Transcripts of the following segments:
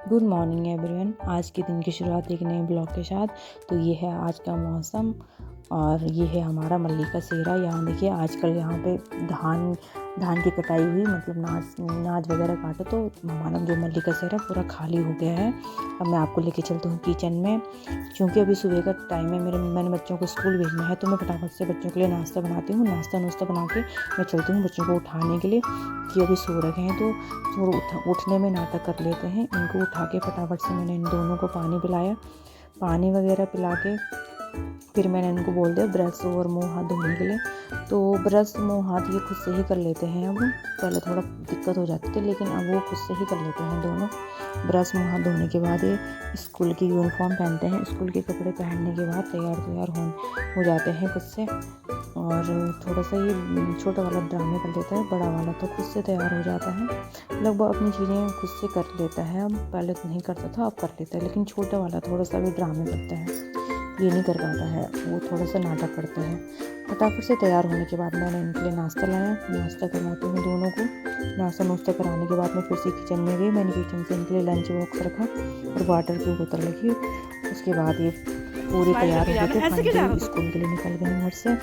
Good morning everyone. आज के दिन की शुरुआत एक नए ब्लॉग के साथ। तो ये है आज का मौसम और ये है हमारा मल्लिका सेरा। यहाँ देखिए आजकल यहाँ पे धान की कटाई हुई, मतलब नाज वगैरह काटे तो हमारा जो मल्लिका सेरा पूरा खाली हो गया है। अब मैं आपको लेके चलती हूँ किचन में, क्योंकि अभी सुबह का टाइम है। मैंने बच्चों को स्कूल भेजना है, तो मैं फटाफट से बच्चों के लिए नाश्ता बनाती हूँ। नाश्ता बना के मैं चलती हूँ बच्चों को उठाने के लिए, कि अभी सो रखे हैं तो थोड़ा उठने में नाटक कर लेते हैं। इनको उठा के फटाफट से मैंने इन दोनों को पानी पिलाया। पानी वगैरह पिला के फिर मैंने इनको बोल दिया ब्रश और मुंह हाथ धोने के लिए। तो ब्रश मुंह हाथ ये खुद से ही कर लेते हैं। अब पहले थोड़ा दिक्कत हो जाती थी, लेकिन अब वो खुद से ही कर लेते हैं दोनों। ब्रश मुंह हाथ धोने के बाद ये स्कूल की यूनिफॉर्म पहनते हैं। स्कूल के कपड़े पहनने के बाद तैयार हो जाते हैं खुद से। और थोड़ा सा ये छोटा वाला ड्रामे कर लेता है, बड़ा वाला तो खुद से तैयार हो जाता है। लगभग अपनी चीज़ें खुद से कर लेता है। अब पहले तो नहीं करता था, अब कर लेता है। लेकिन छोटा वाला थोड़ा सा भी ड्रामे करता है, ये नहीं कर पाता है, वो थोड़ा सा नाटक करता है। फटाफट से तैयार होने के बाद मैंने इनके लिए नाश्ता लाया। नाश्ता करवाती हूँ दोनों को। नाश्ता कराने के बाद मैं फिर से किचन में गई। मैंने किचन से इनके लिए लंच बॉक्स रखा और वाटर की बोतल रखी। उसके बाद ये पूरे तैयार हो गए थे, फाइनली स्कूल के लिए निकल गए घर से।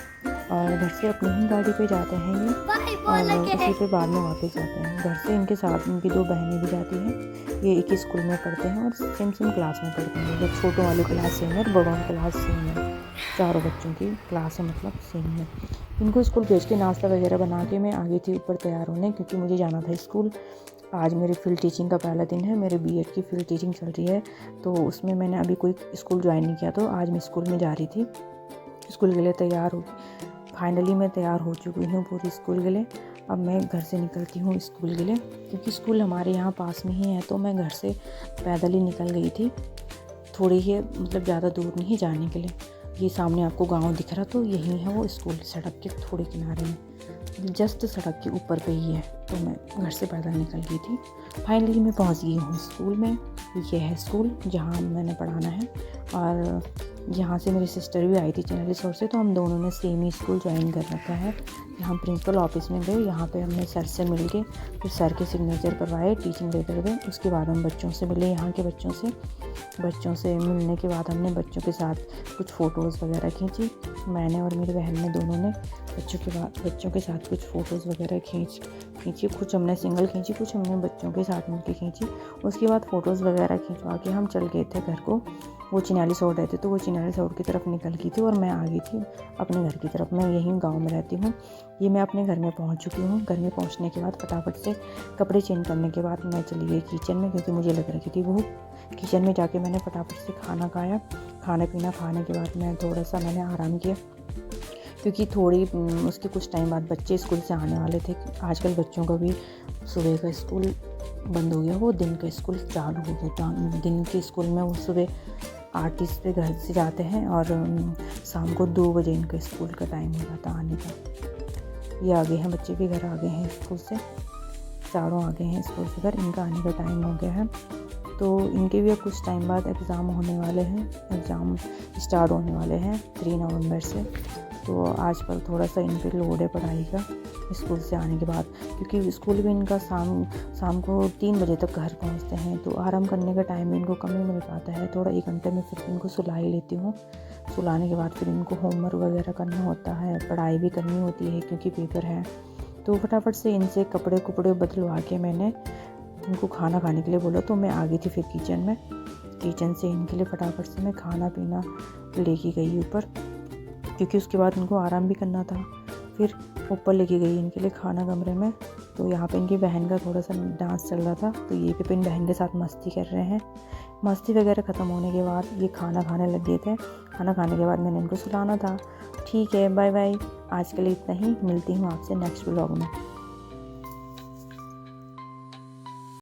और घर से अपनी ही गाड़ी पे जाते हैं ये, और उसी पे बाद में वापस जाते हैं। घर से इनके साथ इनकी दो बहनें भी जाती हैं। ये एक ही स्कूल में पढ़ते हैं और सेम क्लास में पढ़ते हैं। मतलब छोटों वाली क्लास सेम है, बड़ों की क्लास सेम है। चारों बच्चों की क्लास है, मतलब सेम है। इनको स्कूल भेज के नाश्ता वगैरह बना के मैं आ गई थी ऊपर तैयार होने, क्योंकि मुझे जाना था स्कूल। आज मेरी फील्ड टीचिंग का पहला दिन है। मेरे बीएड की फील्ड टीचिंग चल रही है, तो उसमें मैंने अभी कोई स्कूल ज्वाइन नहीं किया। तो आज मैं स्कूल में जा रही थी, स्कूल के लिए तैयार हो। फाइनली मैं तैयार हो चुकी हूँ पूरी स्कूल के लिए। अब मैं घर से निकलती हूँ स्कूल के लिए, क्योंकि स्कूल हमारे यहाँ पास में ही है। तो मैं घर से पैदल ही निकल गई थी, थोड़ी ही, मतलब ज़्यादा दूर नहीं जाने के लिए। ये सामने आपको गांव दिख रहा, तो यही है वो स्कूल, सड़क के थोड़े किनारे में, जस्ट सड़क के ऊपर पे ही है। तो मैं घर से पैदल निकल गई थी। फाइनली मैं पहुंच गई हूँ स्कूल में। ये है स्कूल जहाँ मैंने पढ़ाना है, और यहाँ से मेरी सिस्टर भी आई थी चैनल रिसोर्स से। तो हम दोनों ने सेम ही स्कूल ज्वाइन कर रखा है। यहाँ प्रिंसिपल ऑफिस में गए, यहाँ पे हमने सर से मिल के फिर सर के सिग्नेचर करवाए, टीचिंग लेटर गए। उसके बाद हम बच्चों से मिले, यहाँ के बच्चों से मिलने के बाद हमने बच्चों के साथ कुछ फ़ोटोज़ वगैरह खींची। मैंने और मेरी बहन ने दोनों ने बच्चों के साथ कुछ फ़ोटोज़ वगैरह खींची। कुछ हमने सिंगल खींची, कुछ हमने बच्चों के साथ मिलकर खींची। उसके बाद फ़ोटोज़ वगैरह खिंचवा के हम चल गए थे घर को। वो चिनाली सोड रहते, तो वो चिनाली सोड की तरफ निकल गई थी और मैं आ गई थी अपने घर की तरफ। मैं यहीं गांव में रहती हूँ। ये मैं अपने घर में पहुँच चुकी हूँ। घर में पहुँचने के बाद फटाफट से कपड़े चेंज करने के बाद मैं चली गई किचन में, क्योंकि मुझे लग रही थी भूख। किचन में जाके मैंने फटाफट से खाना खाया। खाना पीना खाने के बाद मैंने आराम किया, क्योंकि उसके कुछ टाइम बाद बच्चे स्कूल से आने वाले थे। आजकल बच्चों का भी सुबह का स्कूल बंद हो गया, वो दिन का स्कूल चालू हो गया। दिन के स्कूल में वो सुबह 8:30 पे घर से जाते हैं और शाम को 2 बजे इनका स्कूल का टाइम हो जाता आने का। ये आ गए हैं, बच्चे भी घर आ गए हैं स्कूल से, चारों आ गए हैं स्कूल से घर। इनका आने का टाइम हो गया है। तो इनके भी अब कुछ टाइम बाद एग्ज़ाम होने वाले हैं। एग्ज़ाम स्टार्ट होने वाले हैं 3 नवंबर से। तो आजकल थोड़ा सा इन पर लोड है पढ़ाई का स्कूल से आने के बाद, क्योंकि स्कूल भी इनका शाम को 3 बजे तक घर पहुंचते हैं। तो आराम करने का टाइम इनको कम ही मिल पाता है। थोड़ा 1 घंटे में फिर इनको सुला ही लेती हूँ। सुलाने के बाद फिर इनको होमवर्क वगैरह करना होता है, पढ़ाई भी करनी होती है क्योंकि पेपर है। तो फटाफट से इनसे कपड़े बदलवा के मैंने इनको खाना खाने के लिए बोला। तो मैं आ गई थी फिर किचन से इनके लिए फटाफट से मैं खाना पीना लेके गई ऊपर, क्योंकि उसके बाद इनको आराम भी करना था। फिर ऊपर लेके गई इनके लिए खाना कमरे में। तो यहाँ पे इनकी बहन का थोड़ा सा डांस चल रहा था, तो ये पे इन बहन के साथ मस्ती कर रहे हैं। मस्ती वगैरह ख़त्म होने के बाद ये खाना खाने लग गए थे। खाना खाने के बाद मैंने इनको सुलाना था। ठीक है, बाय बाय। आज के लिए इतना ही, मिलती हूँ आपसे नेक्स्ट व्लॉग में।